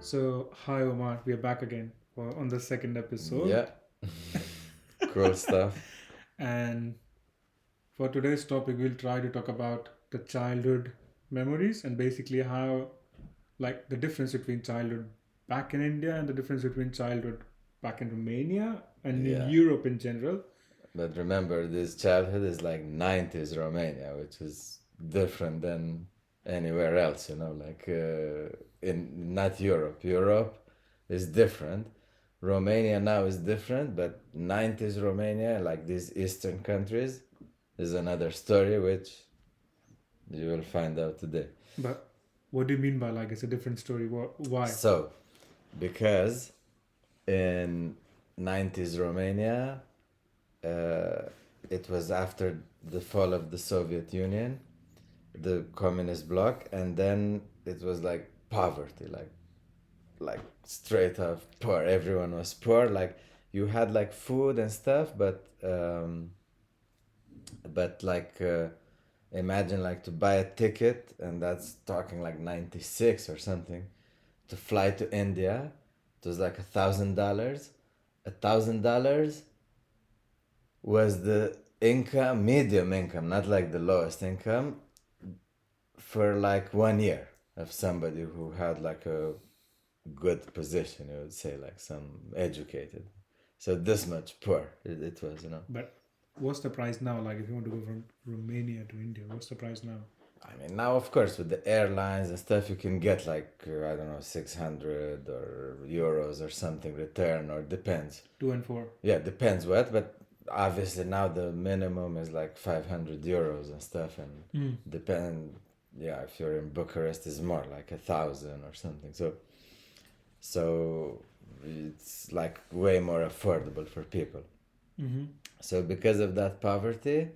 So, hi Omar, we are back again on the second episode. Yeah, cool stuff. And for today's topic, we'll try to talk about the childhood memories and basically how, like, the difference between childhood back in India and the difference between childhood back in Romania and in Yeah, Europe in general. but remember, this childhood is like 90s Romania, which is different than anywhere else, in not Europe. Europe is different. Romania now is different, but 90s Romania, like these Eastern countries, is another story which you will find out today. But what do you mean by like it's a different story? Why? So, because in 90s Romania, uh, it was after the fall of the Soviet Union, the communist bloc, and then it was like poverty, like straight up poor. Everyone was poor. Like you had like food and stuff, but imagine like to buy a ticket, and that's talking like 96 or something, to fly to India. It was like $1,000. $1,000 was the income, medium income, not like the lowest income, for like 1 year of somebody who had like a good position, you would say, like some educated. So this much poor it was. But what's the price now? Like, if you want to go from Romania to India, what's the price now? I mean, now of course with the airlines and stuff, you can get like I don't know, 600 or euros or something return, or depends. Two and four. Yeah, depends what, but obviously now the minimum is like 500 euros and stuff, and depend. Yeah, if you're in Bucharest, is more like 1,000 or something. So it's like way more affordable for people. Mm-hmm. So because of that poverty,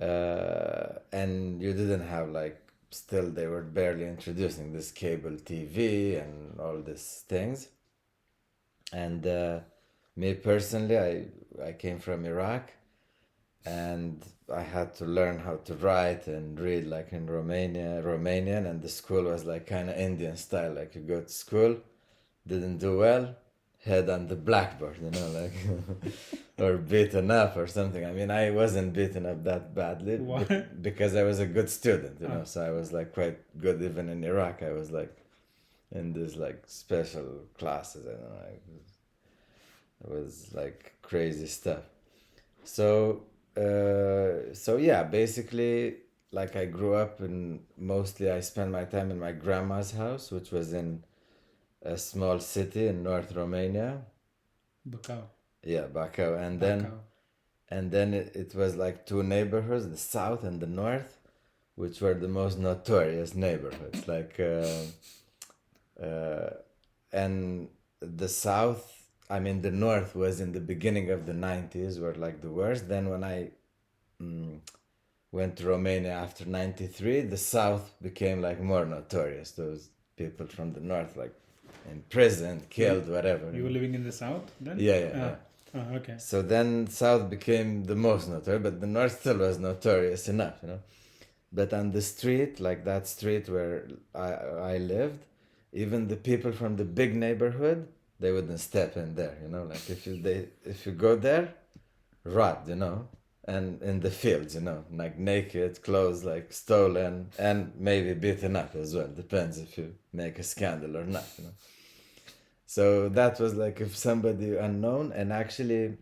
and you didn't have like, still they were barely introducing this cable TV and all these things. And me personally, I came from Iraq, and I had to learn how to write and read like in Romanian, and the school was like kind of Indian style. Like you go to school, didn't do well, head on the blackboard, like, or beaten up or something. I mean, I wasn't beaten up that badly Why? because I was a good student, Ah. so I was like quite good even in Iraq. I was like in this like special classes, and like, it was like crazy stuff. So yeah, basically, like I grew up and mostly I spent my time in my grandma's house, which was in a small city in North Romania. Bacau. Yeah, Bacau. And then Bacau. it was like two neighborhoods, the south and the north, which were the most notorious neighborhoods. Like, and the south, I mean, the north was in the beginning of the 90s, were like the worst. Then when I went to Romania after 93, the south became like more notorious. Those people from the north, like imprisoned, killed, whatever. You were living in the south then? Yeah. Okay. So then south became the most notorious, but the north still was notorious enough. But on the street, like that street where I lived, even the people from the big neighborhood, they wouldn't step in there. Like if you go there, rot. And in the fields, like naked, clothes like stolen, and maybe beaten up as well. Depends if you make a scandal or not. So that was like if somebody unknown, and actually,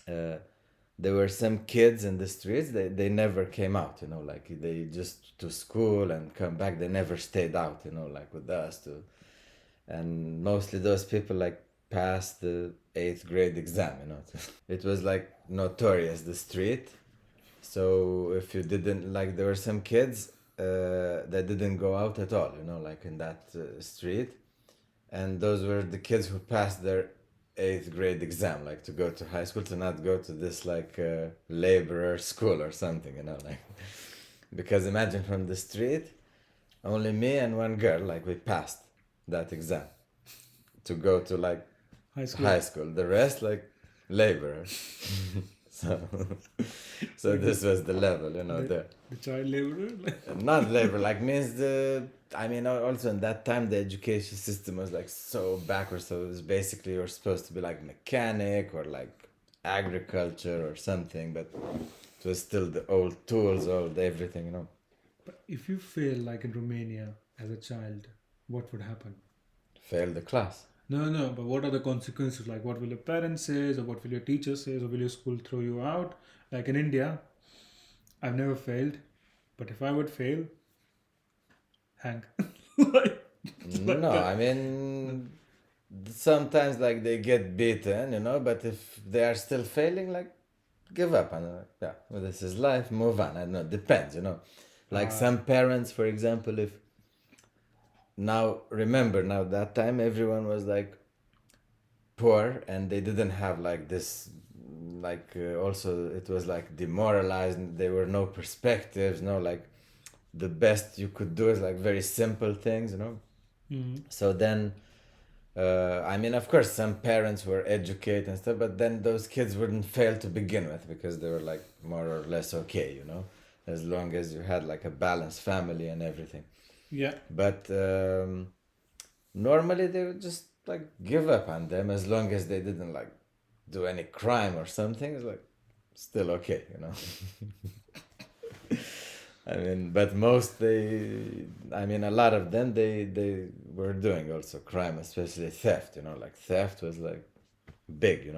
uh, there were some kids in the streets. They never came out. Like they just to school and come back. They never stayed out. Like with us too. And mostly those people like passed the eighth grade exam. It was like notorious, the street. So if you didn't, like, there were some kids that didn't go out at all. Like in that street, and those were the kids who passed their eighth grade exam, like to go to high school, to not go to this like laborer school or something. Like, because imagine, from the street, only me and one girl, like, we passed that exam to go to like High school. high school. The rest, like, laborers. So Like this was the level, the, there. the child laborer. Like, Not labor, like means I mean, also in that time the education system was like so backwards. So it was basically you're supposed to be like mechanic or like agriculture or something, but it was still the old tools, old everything. but if you fail like in Romania as a child, what would happen? Failed the class. No, no, but what are the consequences? Like, what will your parents say, or what will your teacher say, or will your school throw you out? Like in India, I've never failed, but if I would fail, hang. like, like No, that. I No. mean, sometimes like they get beaten, but if they are still failing, like give up and yeah, well, this is life, move on. I don't know, depends. Like Uh, some parents, for example, if now remember now that time everyone was like poor and they didn't have like this like also it was like demoralized and there were no perspectives, no like the best you could do is like very simple things. mm, So then I mean, of course, some parents were educated and stuff, but then those kids wouldn't fail to begin with because they were like more or less okay, as long as you had like a balanced family and everything. yeah. But normally they would just like give up on them as long as they didn't like do any crime or something. It's like still okay. I mean, but I mean, a lot of them, they were doing also crime, especially theft. Like theft was like big.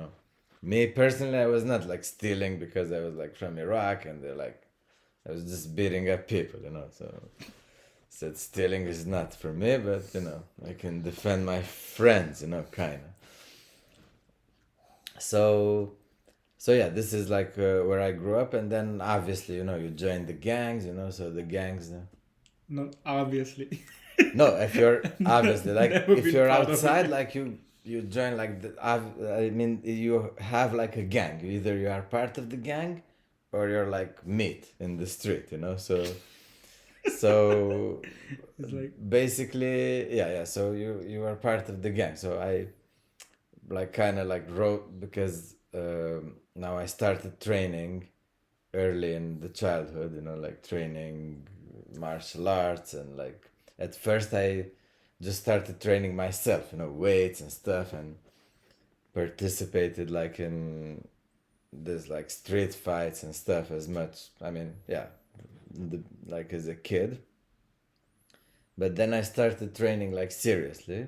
Me personally, I was not like stealing because I was like from Iraq and they're like, I was just beating up people. So said stealing is not for me, but I can defend my friends, kind of. So so yeah, this is like where I grew up, and then obviously you join the gangs. So the gangs. No, obviously. No, if you're obviously like Never if been you're part of outside, it. like you join like I mean you have like a gang. Either you are part of the gang, or you're like meat in the street. So It's like, basically, yeah. So you are part of the gang. So I like kind of like wrote because now I started training early in the childhood, like training martial arts and like at first I just started training myself, weights and stuff and participated like in this like street fights and stuff as much. I mean, yeah, like as a kid. But then I started training like seriously.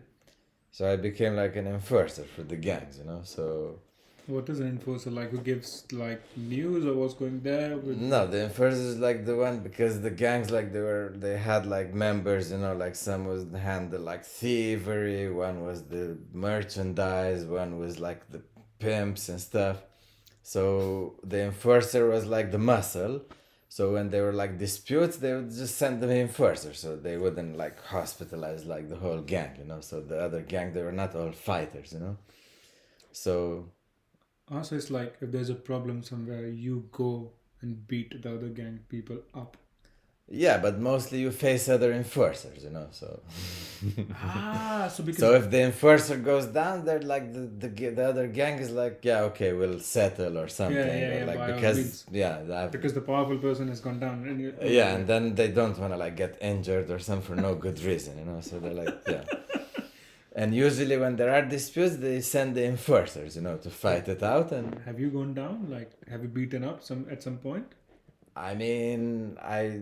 So I became like an enforcer for the gangs. So what is an enforcer? Like, who gives, like, news or what's going there with, no, the enforcer is like the one because the gangs like they had like members, like some was handle like thievery, one was the merchandise, one was like the pimps and stuff. So the enforcer was like the muscle. So when there were like disputes, they would just send the enforcer, so they wouldn't like hospitalize like the whole gang. So the other gang they were not all fighters. So also, it's like if there's a problem somewhere, you go and beat the other gang people up. yeah, but mostly you face other enforcers. So Ah, so because so if the enforcer goes down, they're like the other gang is like, yeah, okay, we'll settle or yeah, something, yeah, or yeah, like by all because means, yeah, that, because the powerful person has gone down, and you, yeah, okay, and then they don't want to like get injured or something for no good reason. So they're like, yeah. And usually when there are disputes, they send the enforcers, to so fight it out. And have you gone down? Like, have you beaten up some at some point? I mean, I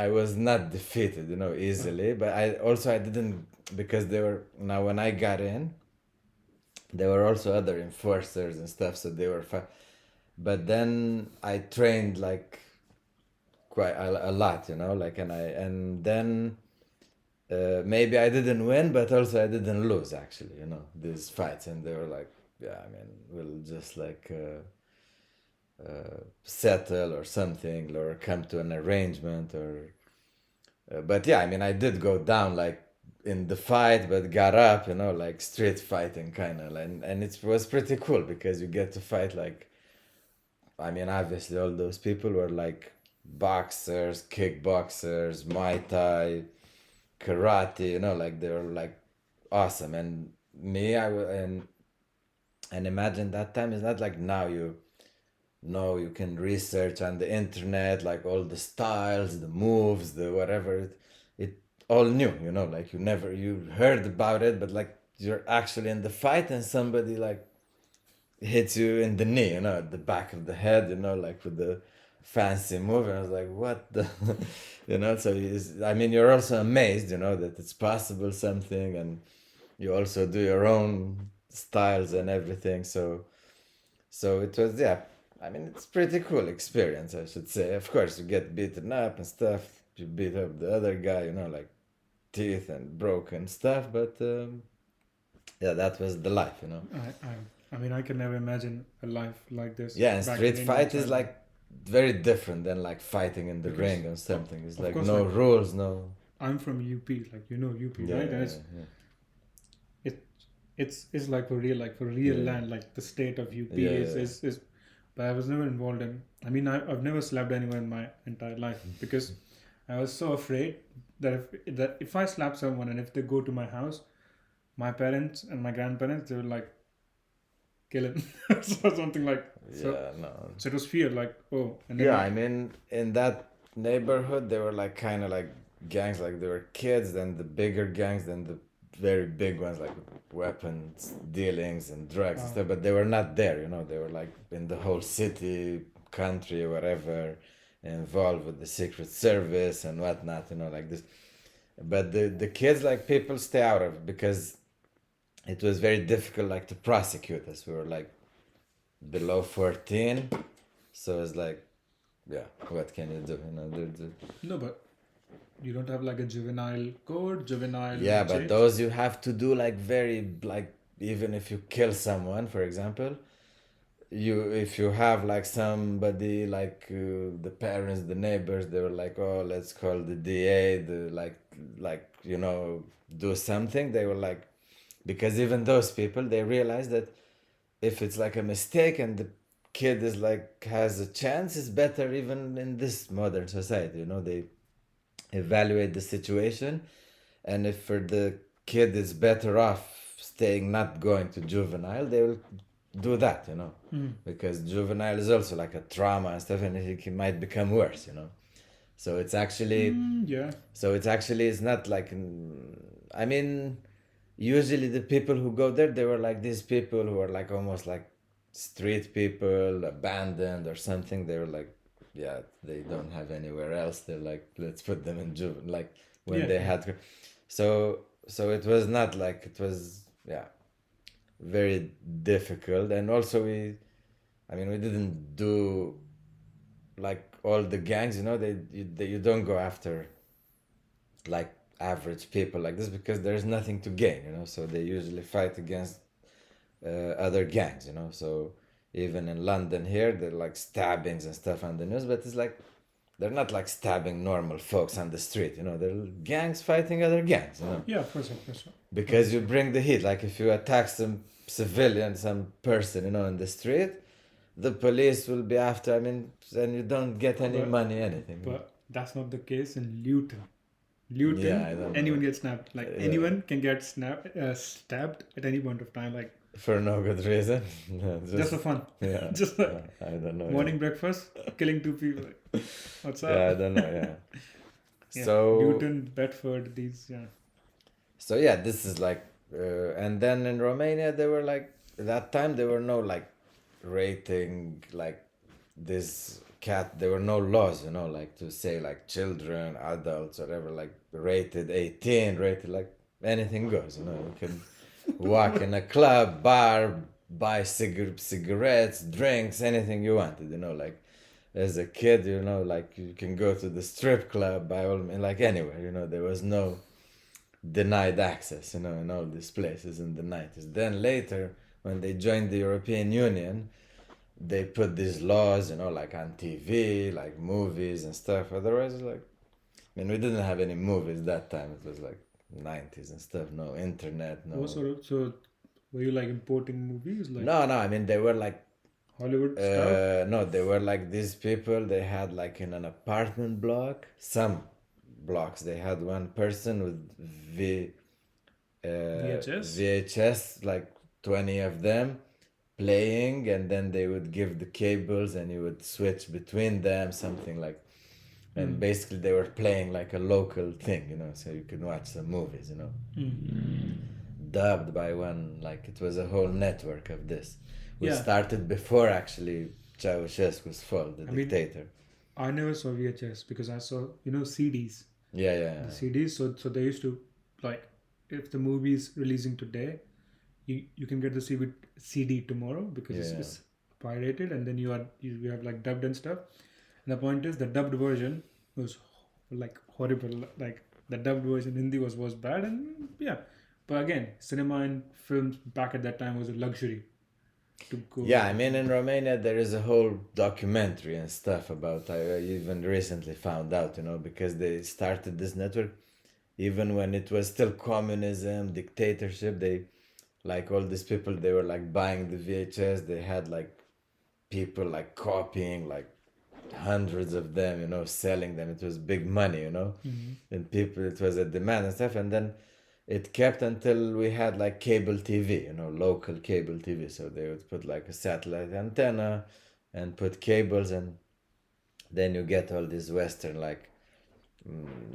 was not defeated, Uh, easily, but I didn't because they were now when I got in, there were also other enforcers and stuff, so they were fine. But then I trained like quite a lot, like and then maybe I didn't win, but also I didn't lose actually, these fights, and they were like, yeah, I mean, we'll just like settle or something, or come to an arrangement, or. But yeah, I mean, I did go down like in the fight, but got up, like street fighting kind of, and it was pretty cool because you get to fight like, I mean, obviously all those people were like boxers, kickboxers, Muay Thai, karate, like they were like awesome. And me, and imagine that time is not like now now you can research on the internet like all the styles, the moves, the whatever. It all new, you know, like you heard about it, but like you're actually in the fight and somebody like hits you in the knee, you know, at the back of the head, you know, like with the fancy move. And I was like, what the, you know, so I mean, you're also amazed, you know, that it's possible something, and you also do your own styles and everything. So it was, yeah, I mean, it's pretty cool experience, I should say. Of course, you get beaten up and stuff. You beat up the other guy, you know, like teeth and broken stuff. But yeah, that was the life, you know. I mean, I can never imagine a life like this Yeah, and back in street Indian fight is childhood. like very different than like fighting in the Because, ring or something. It's of like course, no like rules, no. I'm from UP, like you know UP, Yeah, right? And yeah, it it's like for real yeah, land, like the state of UP yeah, yeah, is. But I was never involved in. I mean, I've never slapped anyone in my entire life because I was so afraid that if I slap someone and if they go to my house, my parents and my grandparents they will like kill him or something like so. yeah. No. So it was fear, like oh, and then Yeah, my I mean, in that neighborhood, they were like kind of like gangs, like there were kids, then the bigger gangs, then the very big ones, like weapons dealings and drugs and uh, stuff. But they were not there, you know. They were like in the whole city, country, whatever, involved with the secret service and whatnot, you know, like this. But the kids, like people stay out of because it was very difficult, like to prosecute us. We were like below 14, so it's like yeah, what can you do, you know, no, but you don't have like a juvenile code, juvenile yeah, but jail. those you have to do like very like even if you kill someone, for example, you if you have like somebody like the parents, the neighbors, they were like, oh, let's call the DA, the like you know, do something. They were like, because even those people, they realize that if it's like a mistake and the kid is like has a chance, it's better even in this modern society, you know. They evaluate the situation, and if for the kid is better off staying not going to juvenile, they will do that, you know, Mm. because juvenile is also like a trauma and stuff, and it might become worse, you know. So it's actually Yeah. it's not like I mean, usually the people who go there, they were like these people who are like almost like street people, abandoned or something. They were like, yeah, they don't have anywhere else. They're like, let's put them in juvenile, like when Yeah. they Yeah. had so it was not like it was, yeah, very difficult. And also I mean, we didn't do like all the gangs, you know. You don't go after like average people like this because there's nothing to gain, you know. So they usually fight against other gangs, you know. So even in London here, they're like stabbings and stuff on the news, but it's like they're not like stabbing normal folks on the street, you know. They're gangs fighting other gangs, you know. Yeah. Of course. Of course. Because you bring the heat. Like if you attack some civilian, some person, you know, in the street, the police will be after. I mean, and you don't get any But money, anything. but that's not the case in Luton. Yeah, Luton, I don't anyone know. gets snapped. Like Yeah. anyone can get stabbed at any point of time. Like For no good reason. No, just for fun. yeah. Just like I don't know. morning breakfast, killing two people. Like, what's up? Yeah, I don't know. Yeah. Yeah. So Luton, Bedford, these. Yeah. so yeah, this is like, and then in Romania they were like that time there were no like rating like this cat. There were no laws, you know, like to say like children, adults, whatever, like rated 18, rated like anything goes, you know. You can walk in a club, bar, buy cigarettes, drinks, anything you wanted, you know. Like as a kid, you know, like you can go to the strip club by all means, like anywhere, you know. There was no denied access, you know, in all these places in the 90s. Then later, when they joined the European Union, they put these laws, you know, like on TV, like movies and stuff. Otherwise, like, I mean, we didn't have any movies that time. It was like 90s and stuff. No internet, What no. sort of? So, were you like importing movies like No, no, I mean, they were like, Hollywood stuff? no, they were like these people. They had like in an apartment block, some blocks, they had one person with VHS? VHS, like 20 of them, playing, and then they would give the cables and you would switch between them, something like, and basically they were playing like a local thing, so you could watch some movies, dubbed by one, like it was a whole network of this. We Yeah, started before actually Ceausescu's fall, the I mean, dictator. I never saw VHS because I saw, CDs. Yeah, yeah, The yeah. CDs, so they used to, like, if the movie is releasing today, you can get the CD tomorrow because Yeah, yeah. it's pirated, and then you have like dubbed and stuff. And the point is, the dubbed version was like horrible. Like the dubbed version Hindi was bad, and yeah. But again, cinema and films back at that time was a luxury to go. Yeah, I mean, in Romania, there is a whole documentary and stuff about. I even recently found out, because they started this network even when it was still communism, dictatorship. They, like, all these people, they were like buying the VHS. They had like people like copying, like hundreds of them, selling them. It was big money, and people, it was a demand and stuff. And then it kept until we had like cable TV, local cable TV. So they would put like a satellite antenna and put cables, and then you get all these Western, like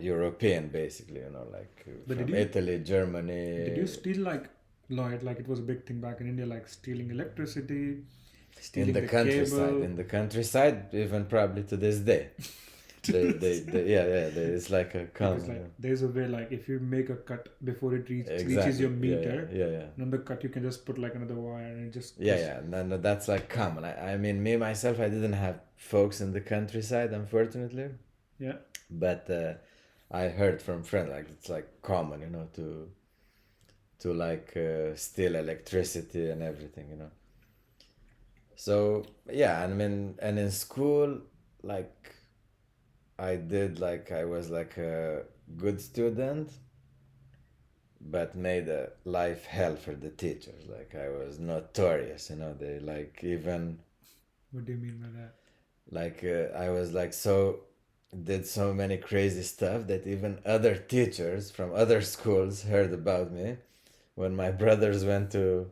European, basically, like But from Italy, did you Germany. steal like Lloyd? Like it was a big thing back in India, like stealing electricity, In stealing the the countryside, cable. in the countryside, even probably to this day. It's like a Because common. like there's a way, like if you make a cut before it reaches Exactly. your Yeah, yeah, meter, yeah, yeah. another cut you can just put like another wire and it just Yeah, goes. yeah, no, no, that's like common. I mean, me myself, I didn't have folks in the countryside, unfortunately, Yeah. but I heard from friends like it's like common, to like steal electricity and everything. So yeah, I mean, and in school, like I was like a good student, but made a life hell for the teachers. Like I was notorious, they like even What do you mean by that? like I was like so did so many crazy stuff that even other teachers from other schools heard about me when my brothers went to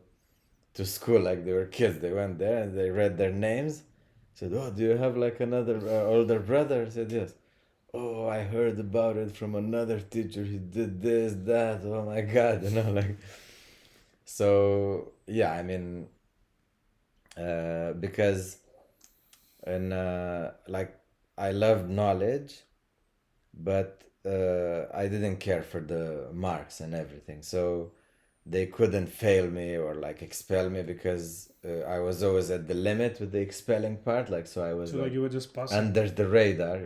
school. Like they were kids, they went there and they read their names, said, oh, do you have like another older brother? I said, yes. Oh, I heard about it from another teacher, he did this, that, oh my god, like. So yeah, I mean, because and like I loved knowledge, but I didn't care for the marks and everything. So they couldn't fail me or like expel me because I was always at the limit with the expelling part. Like, so I was So like like you were just passing. under the radar.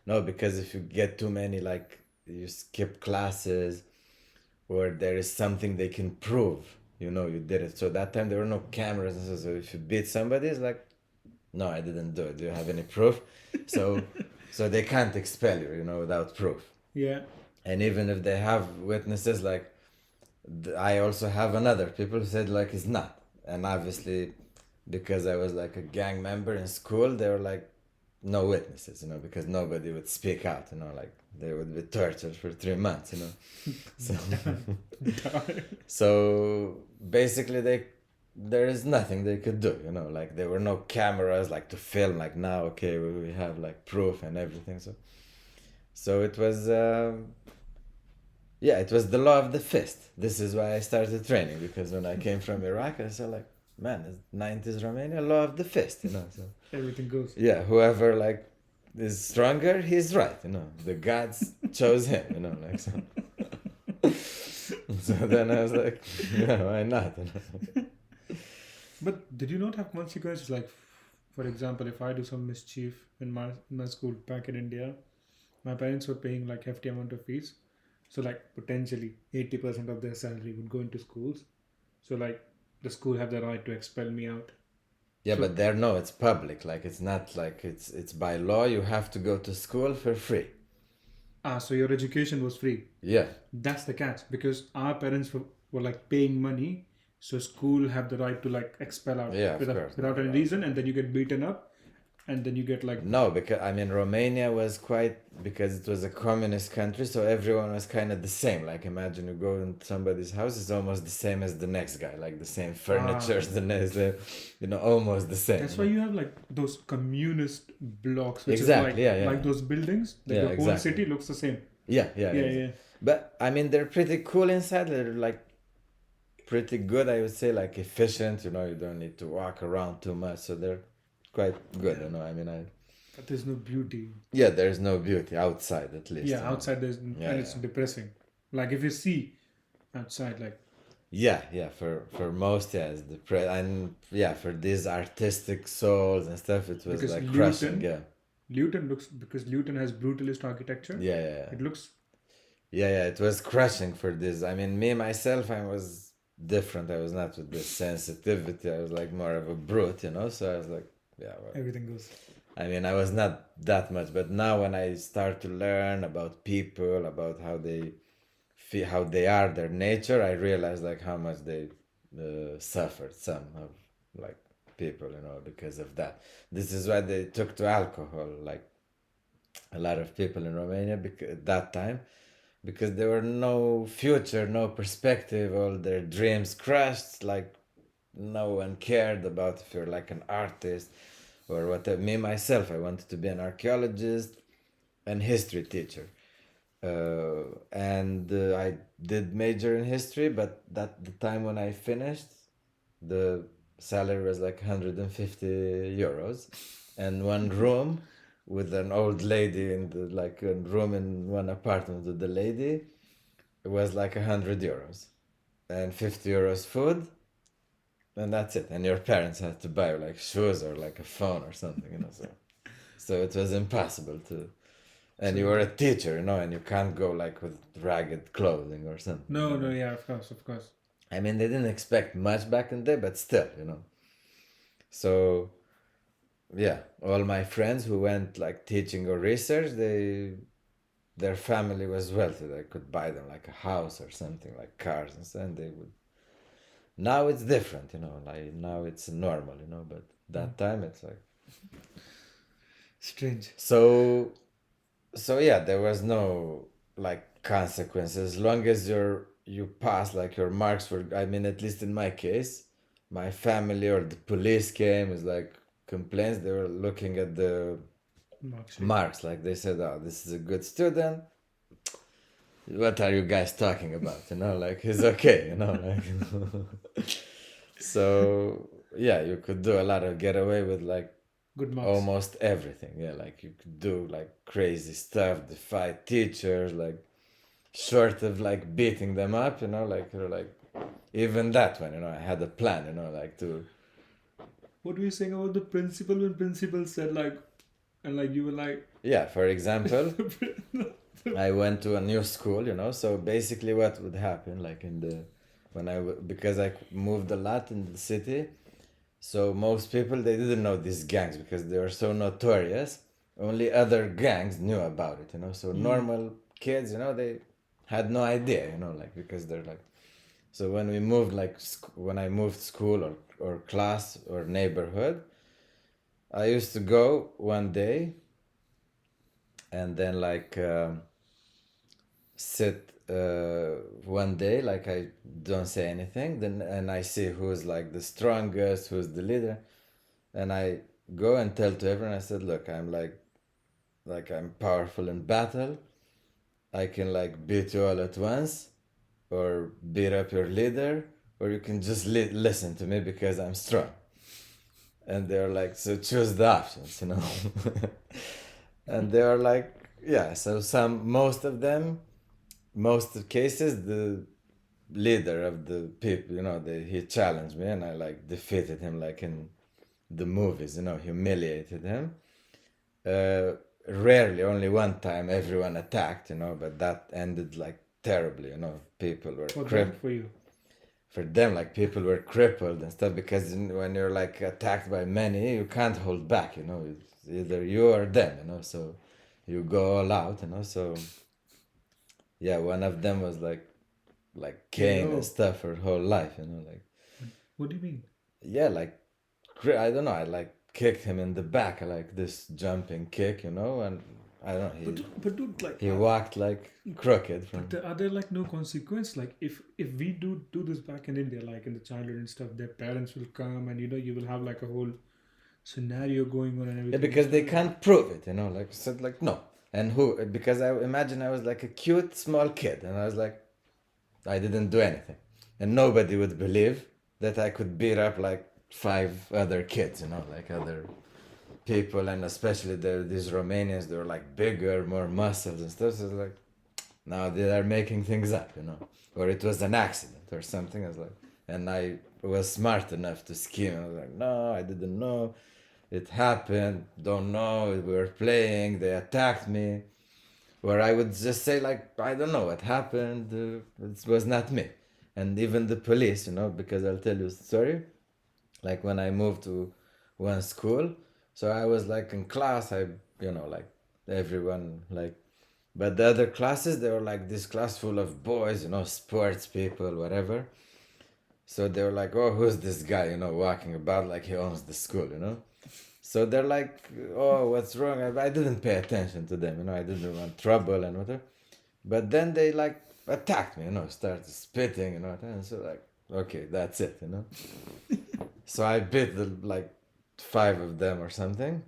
No, because if you get too many, like you skip classes or there is something they can prove, you did it. So that time there were no cameras. And so if you beat somebody, it's like, no, I didn't do it. Do you have any proof? So, so they can't expel you, without proof. Yeah. And even if they have witnesses, like I also have another people who said like it's not. And obviously, because I was like a gang member in school, they were like no witnesses, because nobody would speak out, like they would be tortured for 3 months. So, so basically, there is nothing they could do, like there were no cameras like to film like now. Okay, we have like proof and everything. So it was. Yeah, it was the law of the fist. This is why I started training, because when I came from Iraq, I said like, man, it's 90s Romania, law of the fist. So Everything goes. yeah, whoever like is stronger, he's right. The gods chose him. Like so. So then I was like, yeah, why not? But did you not have consequences? Like, for example, if I do some mischief in my school back in India, my parents were paying like hefty amount of fees. So like potentially 80% of their salary would go into schools. So like the school have the right to expel me out. Yeah, So but there, no, it's public. Like it's not like it's by law. You have to go to school for free. so your education was free. Yeah, That's the catch because our parents were like paying money, so school have the right to like expel out yeah, of course. without any No. reason, and then you get beaten up, and then you get like No, because I mean Romania was quite, because it was a communist country, so everyone was kind of the same. Like imagine you go in somebody's house, it's almost the same as the next guy, like the same furniture, the neame, almost the same. That's why you have like those communist blocks, which Exactly. is Yeah. like those buildings, like Yeah. the whole Exactly. city looks the same. Yeah. Yeah. But I mean, they're pretty cool inside. They're like pretty good, I would say, like efficient. You don't need to walk around too much, so they're quite good. Yeah. I mean, But there's no beauty. yeah, there's no beauty outside, at least. Yeah, outside there's Yeah, and it's depressing. Like if you see outside, like Yeah. For most, yeah, it's and yeah, for these artistic souls and stuff, it was because like crushing. Yeah. Luton has brutalist architecture. Yeah. It looks Yeah. It was crushing for this. I mean, me myself, I was different. I was not with this sensitivity. I was like more of a brute, So I was like, yeah. Well, everything goes. I mean, I was not that much, but now when I start to learn about people, about how they feel, how they are, their nature, I realize like how much they suffered. Some of like people, because of that. This is why they took to alcohol, like a lot of people in Romania, because at that time, because there were no future, no perspective, all their dreams crushed. Like no one cared about if you're like an artist or whatever. Me myself, I wanted to be an archaeologist and history teacher, and I did major in history. But that the time when I finished, the salary was like 150 euros, and one room with an old lady in the like a room in one apartment with the lady, it was like 100 euros, and 50 euros food, and that's it. And your parents had to buy like shoes or like a phone or something, so it was impossible to. And you were a teacher, and you can't go like with ragged clothing or something. No, yeah, of course. I mean, they didn't expect much back in the day, but still. So, yeah, all my friends who went like teaching or research, their family was wealthy. They could buy them like a house or something, like cars and stuff. And they would. Now it's different, Like now it's normal, But that time it's like Strange. So yeah, there was no like consequences as long as you pass, like your marks were. I mean, at least in my case, my family or the police came is like complaints. They were looking at the marks, like they said, "Oh, this is a good student. What are you guys talking about? Like he's okay, like." So yeah, you could do a lot of get away with like Good marks. almost everything. Yeah, like you could do like crazy stuff, defy teachers, like short of like beating them up, like you're like even that one, I had a plan, like to. What were you saying about the principal when principal said like, and like you were like, Yeah, for example, I went to a new school, so basically what would happen, like because I moved a lot in the city, so most people, they didn't know these gangs because they were so notorious. Only other gangs knew about it, so normal kids, they had no idea, like because they're like. So when we moved, like when I moved school or class or neighborhood, I used to go one day and then like sit one day, like I don't say anything, then and I see who's like the strongest, who's the leader, and I go and tell to everyone. I said, look, I'm like I'm powerful in battle. I can like beat you all at once, or beat up your leader, or you can just listen to me because I'm strong. And they're like, so choose the options, And they are like, yeah. So most of cases, the leader of the people, he challenged me, and I like defeated him, like in the movies, humiliated him. Rarely, only one time, everyone attacked, but that ended like terribly, people were for you. For them, like people were crippled and stuff, because when you're like attacked by many, you can't hold back, it's either you or them, so you go all out, so yeah, one of them was like cane and stuff for whole life, like. What do you mean? Yeah, like I don't know, I like kicked him in the back, like this jumping kick, and I don't know, But dude, like, he walked like crooked but from. are there like no consequence? Like, if we do this back in India, like in the childhood and stuff, their parents will come, and you will have like a whole scenario going on and Yeah, everything. because It's they not like can't prove it, like said like no. And who? Because I imagine I was like a cute small kid, and I was like, I didn't do anything, and nobody would believe that I could beat up like five other kids, like other people, and especially these Romanians. They were like bigger, more muscles and stuff. So it's like now they are making things up, or it was an accident or something. I was like, and I was smart enough to scheme. I was like, no, I didn't know. It happened. Don't know. We were playing. They attacked me. Where I would just say like, I don't know what happened. It was not me. And even the police, because I'll tell you a story. Like when I moved to one school, so I was like in class. Like everyone like, but the other classes they were like this class full of boys, sports people, whatever. So they were like, oh, who's this guy, walking about like he owns the school. So they're like, oh, what's wrong? I didn't pay attention to them, I didn't want trouble and whatever. But then they like attacked me, started spitting, and so like, okay, that's it. So I beat the like five of them or something.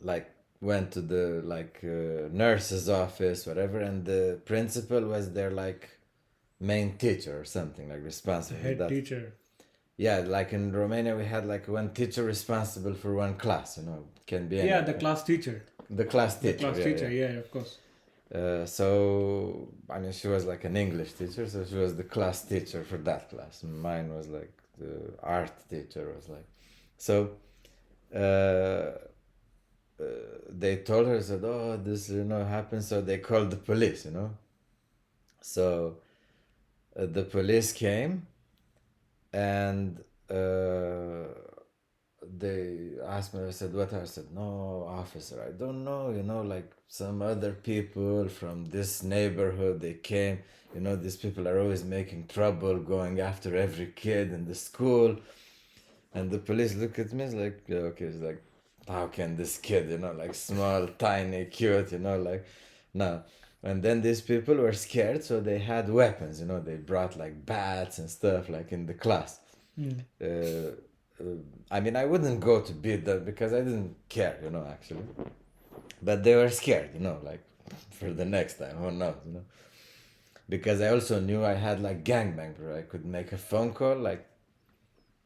Like went to the like nurse's office, whatever, and the principal was their like main teacher or something like the responsible for head that. teacher. Yeah, like in Romania, we had like one teacher responsible for one class. It can be any. Yeah, the class teacher. The class The teacher. class Yeah, teacher. yeah. Yeah, of course. So I mean, she was like an English teacher, so she was the class teacher for that class. Mine was like the art teacher was like, so. Uh, they told her said, "Oh, this happened," so they called the police. So the police came and they asked me. I said, "What?" I said, "No, officer, I don't know. Like some other people from this neighborhood, they came. These people are always making trouble, going after every kid in the school." And the police look at me, it's like, yeah, okay, it's like, how can this kid, like small, tiny, cute, like, no. And then these people were scared, so they had weapons, they brought like bats and stuff, like in the class. Mm. Uh, I mean, I wouldn't go to beat them because I didn't care, actually. But they were scared, like for the next time, who knows. Because I also knew I had like gangbang, bro. I could make a phone call, like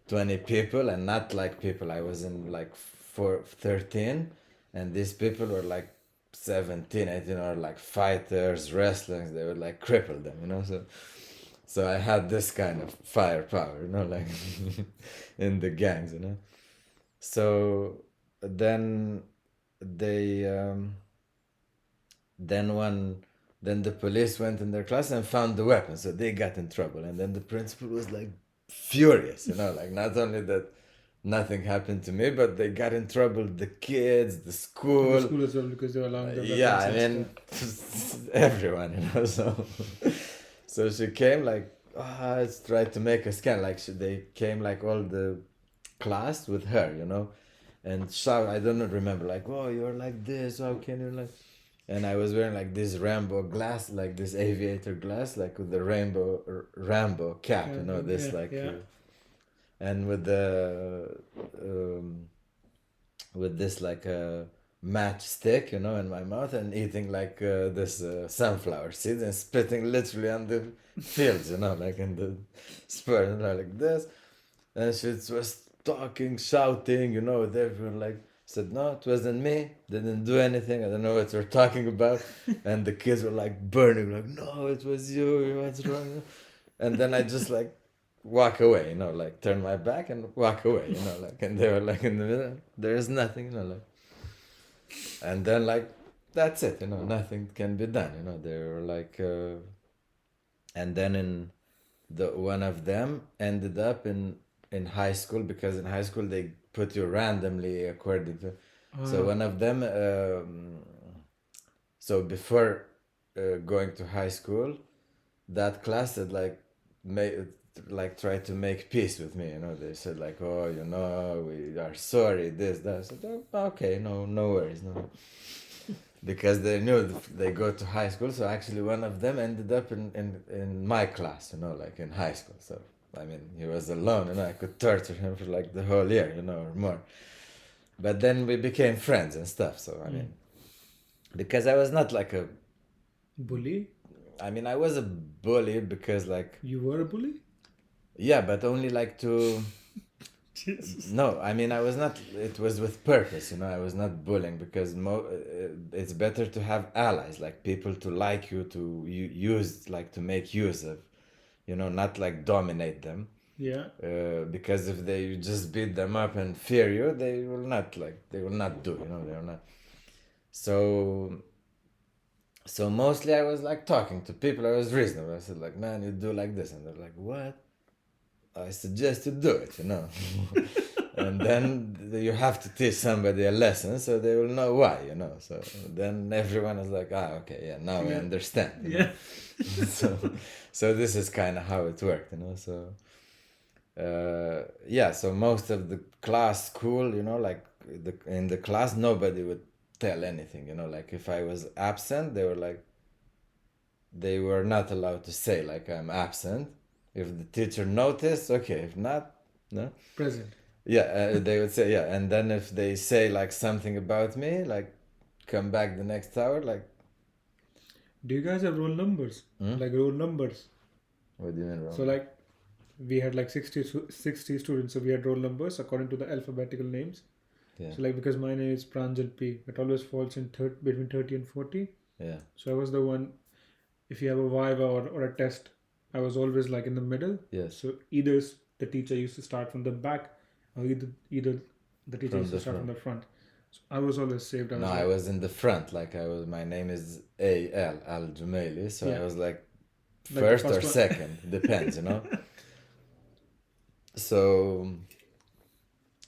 20 people, and not like people. I was in like 13, and these people were like 17, 18, or like fighters, wrestlers. They would like cripple them. So I had this kind of firepower, like in the gangs. So then they then one then the police went in their class and found the weapon, so they got in trouble. And then the principal was like furious, like not only that nothing happened to me, but they got in trouble, the kids, the And the school. school as well, because they were allowing the Yeah, weapons I and mean, stuff. everyone, so she came like, let's try to make a scan. Like they came like all the class with her, and shout. I don't remember like, oh, you're like this. How can you like? And I was wearing like this rainbow glass, like this aviator glass, like with the Rambo cap, this Yeah, like, yeah. and um, with this like a matchstick, in my mouth, and eating like this sunflower seeds and spitting literally on the fields, like in the spur, like this. And she was talking, shouting, they were like, said, no, it wasn't me, didn't do anything, I don't know what you're talking about. And the kids were like burning, like, no, it was you, what's wrong? And then I just like walk away, like turn my back and walk away, like, and they were like in the middle, there is nothing, like, and then like, that's it, nothing can be done, they were like, and then one of them ended up in high school, because in high school they put you randomly according to, so Ah, one of them so before going to high school, that class had like made like try to make peace with me. You know, they said like, oh, you know, we are sorry, this, that. I said, oh, okay, no worries, no. Because they knew they go to high school, so actually one of them ended up in my class, you know, like in high school. So I mean, he was alone, and I could torture him for like the whole year, you know, or more. But then we became friends and stuff. So I mean, because I was not like a, Bully? I mean, I was a bully because like, You were a bully? yeah, but only like to. Jesus. No, I mean, I was not. It was with purpose, you know. I was not bullying because it's better to have allies, like people to like you, to use, like to make use of, you know, not like dominate them. Yeah. Because if they just beat them up and fear you, they will not they will not do, you know, they will not. So mostly I was like talking to people. I was reasonable. I said like, man, you do like this, and they're like, what? I suggest you do it, you know. And then you have to teach somebody a lesson so they will know why, you know. So then everyone is like, okay, yeah, now I understand, you know? Yeah. So this is kind of how it worked, you know. So yeah, so most of the class school, you know, like in the class nobody would tell anything, you know. Like if I was absent, they were not allowed to say like I'm absent. If the teacher noticed, okay. If not, no. Present. Yeah, they would say, yeah. And then if they say like something about me, like come back the next hour, like, Do you guys have roll numbers? Like roll numbers? what do you mean wrong? So like we had like 60 students, so we had roll numbers according to the alphabetical names. Yeah. So like because my name is Pranjal P, it always falls in between 30 and 40. Yeah. So I was the one, if you have a viva or a test, I was always like in the middle. Yes. So either the teacher used to start from the back, or either the teacher From used to the start front. from the front. So I was always saved. No, I was in the front. Like my name is AL Jumaili, so I Yeah. was like Like the first or first one. second, depends, you know. So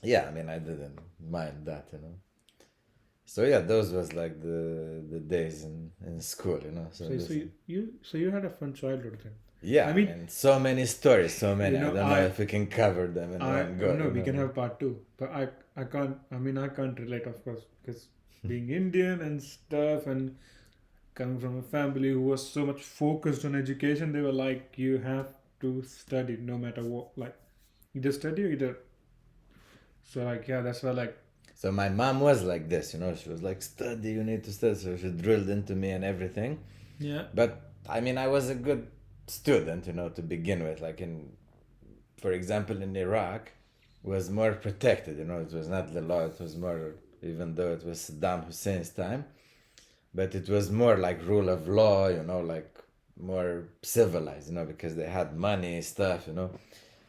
yeah, I mean, I didn't mind that, you know. So yeah, those was like the days in school, you know. So, So you had a fun childhood then. yeah, I mean, and so many stories, so many. you I know, don't know if we can cover them in one go. no, you we know? can have part two, but I can't. I mean, I can't relate, of course, because being Indian and stuff, and coming from a family who was so much focused on education, they were like, you have to study no matter what. Like, either study or either. So like, yeah, that's why like. So my mom was like this, you know. She was like, "Study, you need to study." So she drilled into me and everything. Yeah. But I mean, I was a good student, you know, to begin with. Like for example, in Iraq, was more protected. You know, it was not the law. It was more, even though it was Saddam Hussein's time, but it was more like rule of law. You know, like more civilized. You know, because they had money, stuff. You know,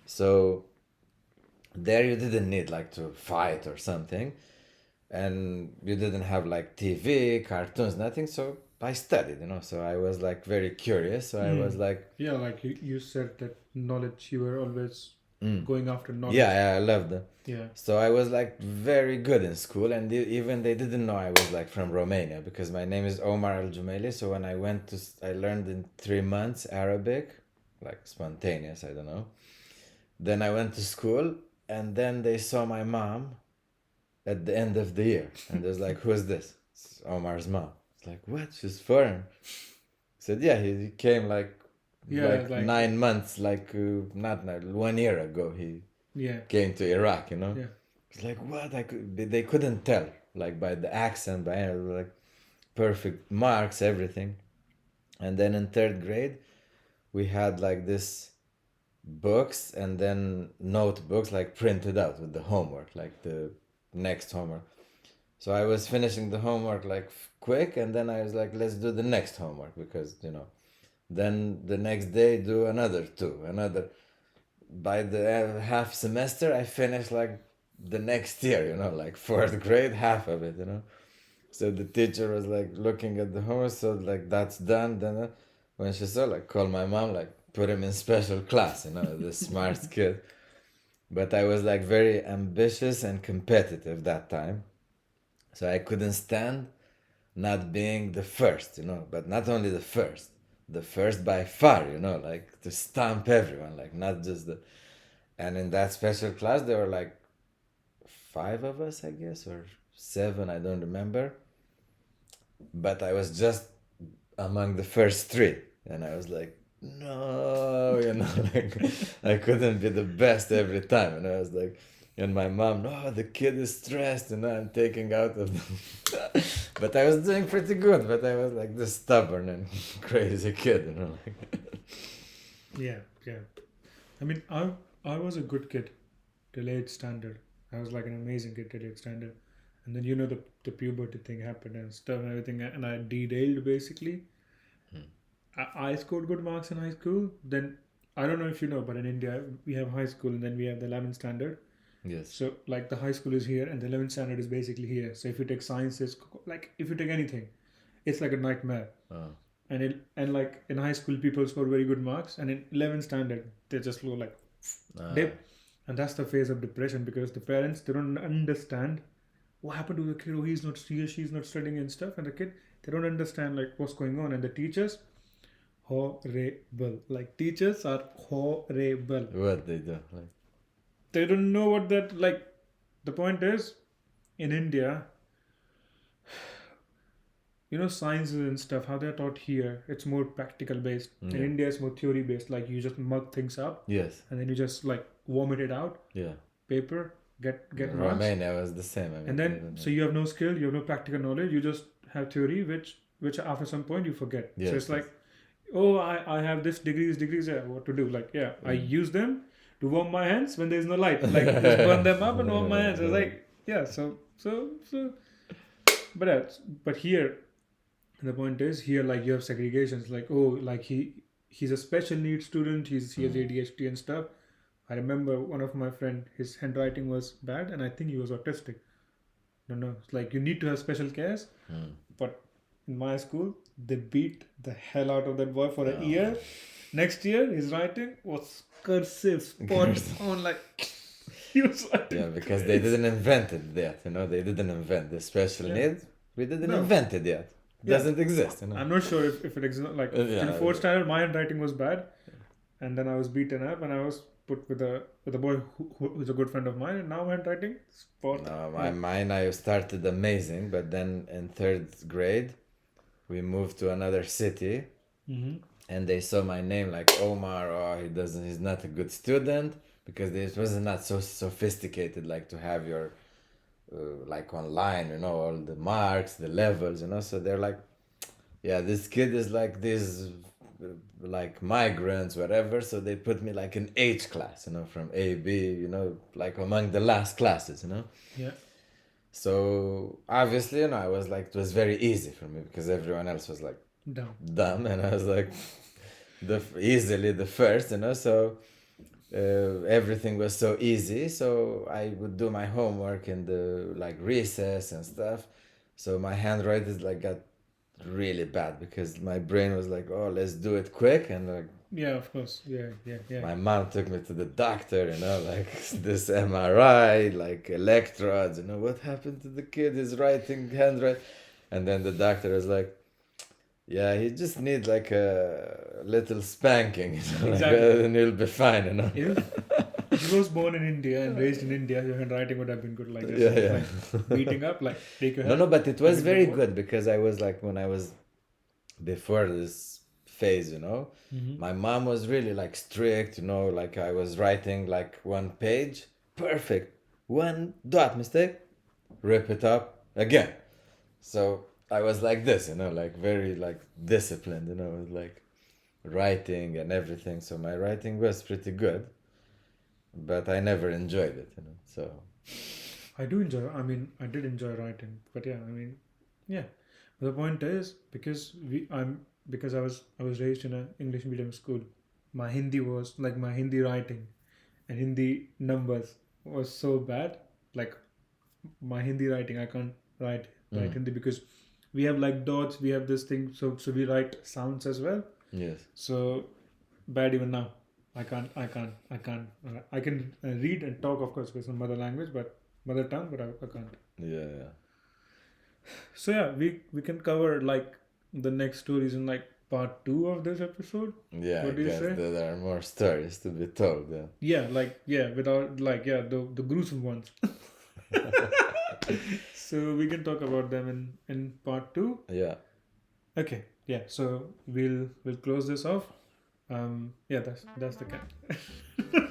so there you didn't need like to fight or something, and you didn't have like TV, cartoons, nothing. So I studied, you know. So I was like very curious. So I was like, Yeah, like you said that knowledge, you were always going after knowledge. yeah, I loved it. Yeah. So I was like very good in school, and even they didn't know I was like from Romania because my name is Omar AL Jumaili. So when I went to, I learned in 3 months Arabic, like spontaneous, I don't know. Then I went to school, and then they saw my mom at the end of the year, and they was like, "Who's this?" It's Omar's mom. It's like, "What? She's foreign." I said, "Yeah, he came like Yeah, like 9 months, like not 1 year ago. He yeah. came to Iraq, you know." Yeah. It's like, what? They couldn't tell, like by the accent, by like perfect marks, everything. And then in third grade, we had like this books and then notebooks like printed out with the homework, like the next homework. So I was finishing the homework like quick, and then I was like, let's do the next homework because, you know, then the next day do another two, another. By the half semester, I finished like the next year, you know, like fourth grade, half of it, you know. So the teacher was like looking at the homework, so like that's done. Then when she saw, like, call my mom, like put him in special class, you know, the smart kid. But I was like very ambitious and competitive that time, so I couldn't stand not being the first, you know. But not only the first, the first by far, like to stomp everyone, like not just the. And in that special class, there were like 5 of us, I guess, or 7, I don't remember. But I was just among the first 3, and I was like, no, like I couldn't be the best every time, and I was like, and my mom, no, the kid is stressed, and I'm taking out of them. But I was doing pretty good, but I was like this stubborn and crazy kid, like. Yeah, yeah. I mean, I was a good kid till 8th standard. I was like an amazing kid till 8th standard. And then the puberty thing happened and stuff and everything, and I derailed basically. I scored good marks in high school. Then I don't know if you know, but in India we have high school and then we have the 11th standard. Yes. So like the high school is here and the 11th standard is basically here. So if you take sciences, like if you take anything, it's like a nightmare. Oh. And like in high school people score very good marks, and in 11th standard they just go like dip, and that's the phase of depression because the parents, they don't understand what happened to the kid. Oh, she's not studying and stuff, and the kid, they don't understand like what's going on, and the teachers, horrible. Like teachers are horrible. What they do, like. They don't know what that like. The point is, in India, sciences and stuff, how they're taught here, it's more practical based. Yeah. In India, it's more theory based. Like you just mug things up, Yes. and then you just like vomit it out. Yeah. Paper, get marks. Romania was the same. I mean, And then so you have no skill, you have no practical knowledge. You just have theory, which after some point you forget. Yes, So it's yes. like, oh, I have this degrees. Yeah, what to do? Like, yeah, I use them to warm my hands when there's no light. Like just burn them up and warm my hands. It's like, yeah. So. But here, the point is here, like you have segregations. Like, oh, like he's a special needs student. He has ADHD and stuff. I remember one of my friend, his handwriting was bad, and I think he was autistic. No, it's like you need to have special cares. But in my school, they beat the hell out of that boy for a year. Next year, his writing was cursive, spot on, like he was like, yeah, because they didn't invent it yet. They didn't invent the special need. We didn't invent it yet. It doesn't exist. I'm not sure if it exists. Like in 4th standard, my handwriting was bad, and then I was beaten up, and I was put with a boy who's a good friend of mine, and now my handwriting spot. No, mine I started amazing, but then in 3rd grade, we moved to another city, and they saw my name like Omar. Oh, he's not a good student, because it was not so sophisticated like to have your like online, all the marks, the levels, so they're like, yeah, this kid is like this, like migrants, whatever, so they put me like in H class, from A, B, like among the last classes, Yeah. So obviously, I was like, it was very easy for me because everyone else was like dumb, and I was like easily the first, so everything was so easy. So I would do my homework in the like recess and stuff. So my handwriting like got really bad because my brain was like, oh, let's do it quick, and like, yeah, of course, yeah. My mom took me to the doctor, like this MRI, like electrodes, what happened to the kid, his handwriting, and then the doctor was like, yeah, he just needs like a little spanking, Exactly. and he'll be fine, If he was born in India and raised in India, your handwriting would have been good like this. Yeah. Like beating up, like take your hand. No, but it was very good because I was like, when I was before this phase, my mom was really like strict, like I was writing like one page, perfect, one dot mistake, rip it up again. So I was like this, like very like disciplined, with like writing and everything. So my writing was pretty good, but I never enjoyed it, so. I did enjoy writing, but yeah. But the point is, because I was raised in an English medium school, my Hindi writing and Hindi numbers was so bad. Like my Hindi writing, I can't write Hindi because we have like dots, we have this thing, so we write sounds as well. Yes. So bad even now. I can't. I can read and talk, of course, because it's mother tongue, but I can't. Yeah. So yeah, we can cover like the next stories in like part two of this episode. Yeah, I What do you guess say? that there are more stories to be told. Yeah, without the gruesome ones. So we can talk about them in part two. Yeah. Okay, yeah. So we'll close this off. Yeah, that's the cat.